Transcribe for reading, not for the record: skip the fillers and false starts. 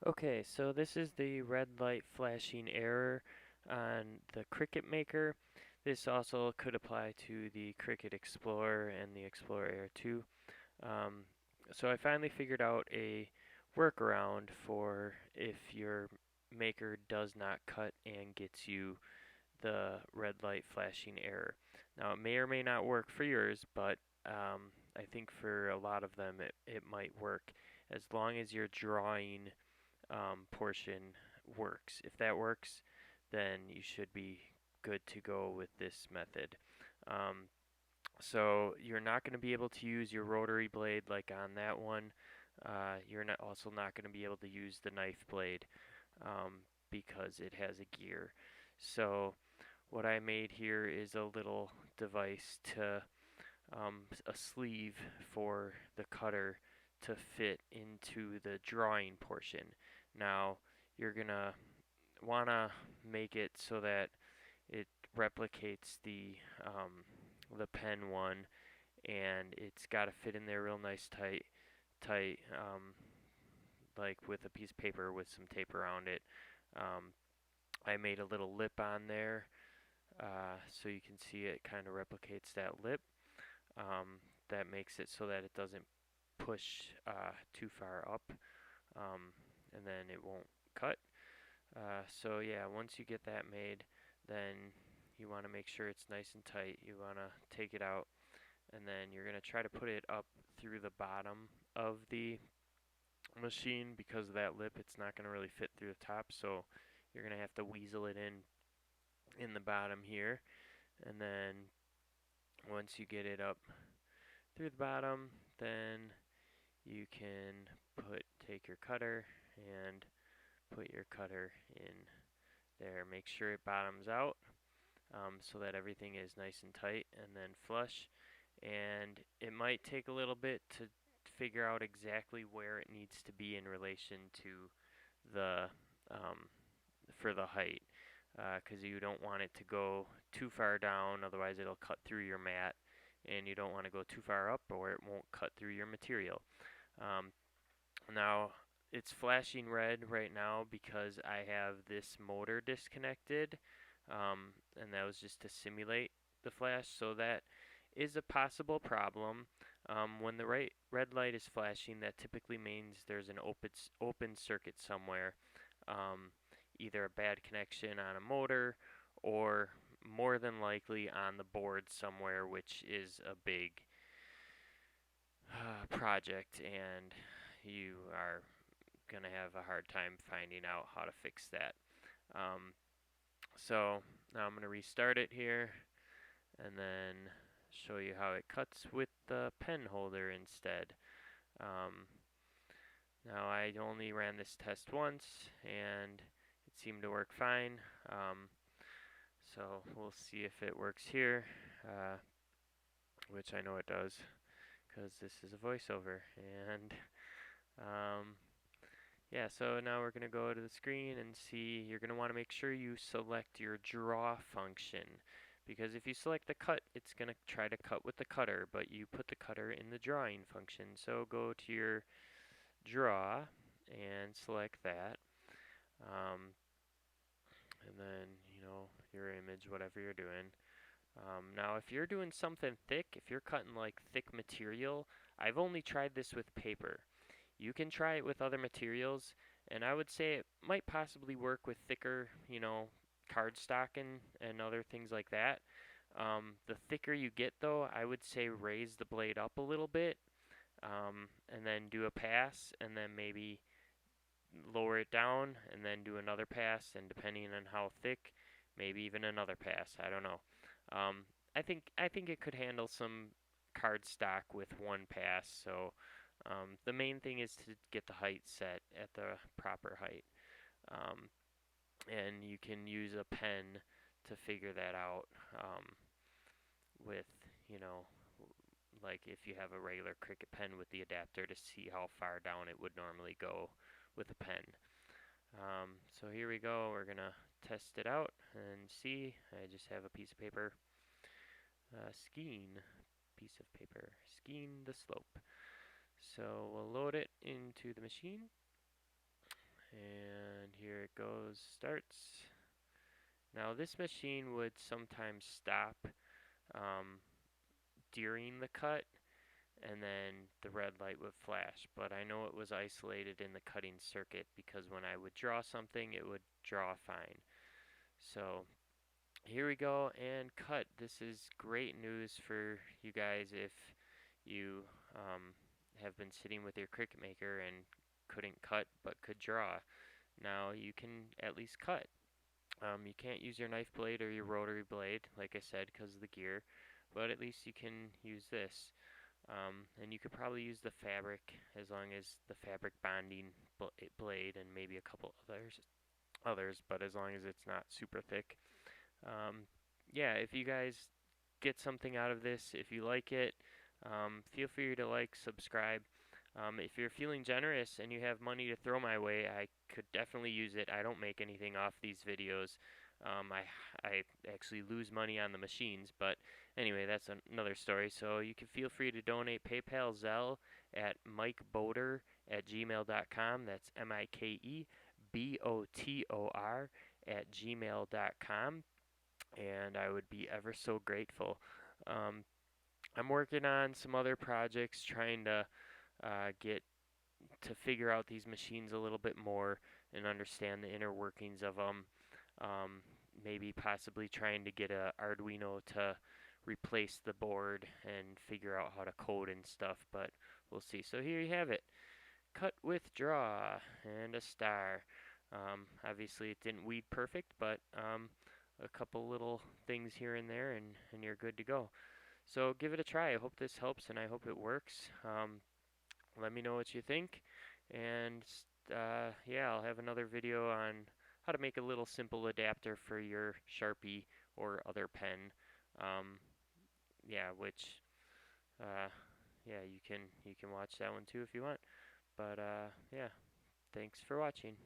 Okay, so this is the red light flashing error on the Cricut Maker. This also could apply to the Cricut Explorer and the Explorer Air 2. Um, so I finally figured out a workaround for if your Maker does not cut and gets you the red light flashing error. Now it may or may not work for yours, but I think for a lot of them it might work as long as your drawing portion works. If that works, then you should be good to go with this method. Um, so you're not going to be able to use your rotary blade like on that one. You're not also not going to be able to use the knife blade because it has a gear. So what I made here is a little device to a sleeve for the cutter to fit into the drawing portion. Now you're gonna wanna make it so that it replicates the pen one, and it's got to fit in there real nice tight, like with a piece of paper with some tape around it. Um, I made a little lip on there, so you can see it kind of replicates that lip. That makes it so that it doesn't push too far up, and then it won't cut. So yeah, once you get that made, then you want to make sure it's nice and tight. You want to take it out, and then you're going to try to put it up through the bottom of the machine because of that lip. It's not going to really fit through the top, so you're going to have to weasel it in the bottom here, and then once you get it up through the bottom, then you can take your cutter and put your cutter in there. Make sure it bottoms out so that everything is nice and tight and then flush. And it might take a little bit to figure out exactly where it needs to be in relation to the um, for the height because you don't want it to go too far down, otherwise it'll cut through your mat, and you don't want to go too far up or it won't cut through your material. Um, Now it's flashing red right now because I have this motor disconnected, and that was just to simulate the flash. So that is a possible problem. When the red light is flashing, that typically means there's an open circuit somewhere, um, either a bad connection on a motor or more than likely on the board somewhere, which is a big project, and you are going to have a hard time finding out how to fix that. Um, so now I'm going to restart it here and then show you how it cuts with the pen holder instead. Um, Now I only ran this test once and it seemed to work fine. So we'll see if it works here, which I know it does because this is a voiceover. And um, yeah, so now we're going to go to the screen and see. You're going to want to make sure you select your draw function, because if you select the cut, it's going to try to cut with the cutter, but you put the cutter in the drawing function. So go to your draw and select that. And then, your image, whatever you're doing. Now, if you're doing something thick, if you're cutting like thick material, I've only tried this with paper. You can try it with other materials, and I would say it might possibly work with thicker, cardstock and other things like that. The thicker you get, though, I would say raise the blade up a little bit, and then do a pass, and then maybe lower it down, and then do another pass, and depending on how thick, maybe even another pass. I don't know. Um, I think it could handle some cardstock with one pass. So the main thing is to get the height set at the proper height, um, and you can use a pen to figure that out with you know like if you have a regular Cricut pen with the adapter to see how far down it would normally go with a pen. So here we go. We're gonna test it out and see. I just have a piece of paper, skiing piece of paper, skiing the slope. So we'll load it into the machine And here it goes, starts. Now this machine would sometimes stop um, during the cut, and then the red light would flash, but I know it was isolated in the cutting circuit because when I would draw something it would draw fine. So here we go and cut. This is great news for you guys if you have been sitting with your Cricut Maker and couldn't cut but could draw. Now you can at least cut. You can't use your knife blade or your rotary blade, like I said, because of the gear, but at least you can use this. And you could probably use the fabric as long as the fabric bonding blade and maybe a couple others, but as long as it's not super thick. Um, yeah, if you guys get something out of this, if you like it, feel free to like, subscribe. If you're feeling generous and you have money to throw my way, I could definitely use it. I don't make anything off these videos. I actually lose money on the machines, but anyway, that's another story. So you can feel free to donate PayPal, Zelle at mikebotor@gmail.com. That's MikeBotor at gmail.com, and I would be ever so grateful. Um, I'm working on some other projects, trying to get to figure out these machines a little bit more and understand the inner workings of them. Um, Maybe possibly trying to get a Arduino to replace the board and figure out how to code and stuff, but we'll see. So here you have it. Cut with draw and a star. Obviously it didn't weed perfect, but a couple little things here and there, and you're good to go. So give it a try. I hope this helps and I hope it works. Let me know what you think, and yeah, I'll have another video on how to make a little simple adapter for your Sharpie or other pen. Um, yeah, which yeah, you can watch that one too if you want. But yeah, thanks for watching.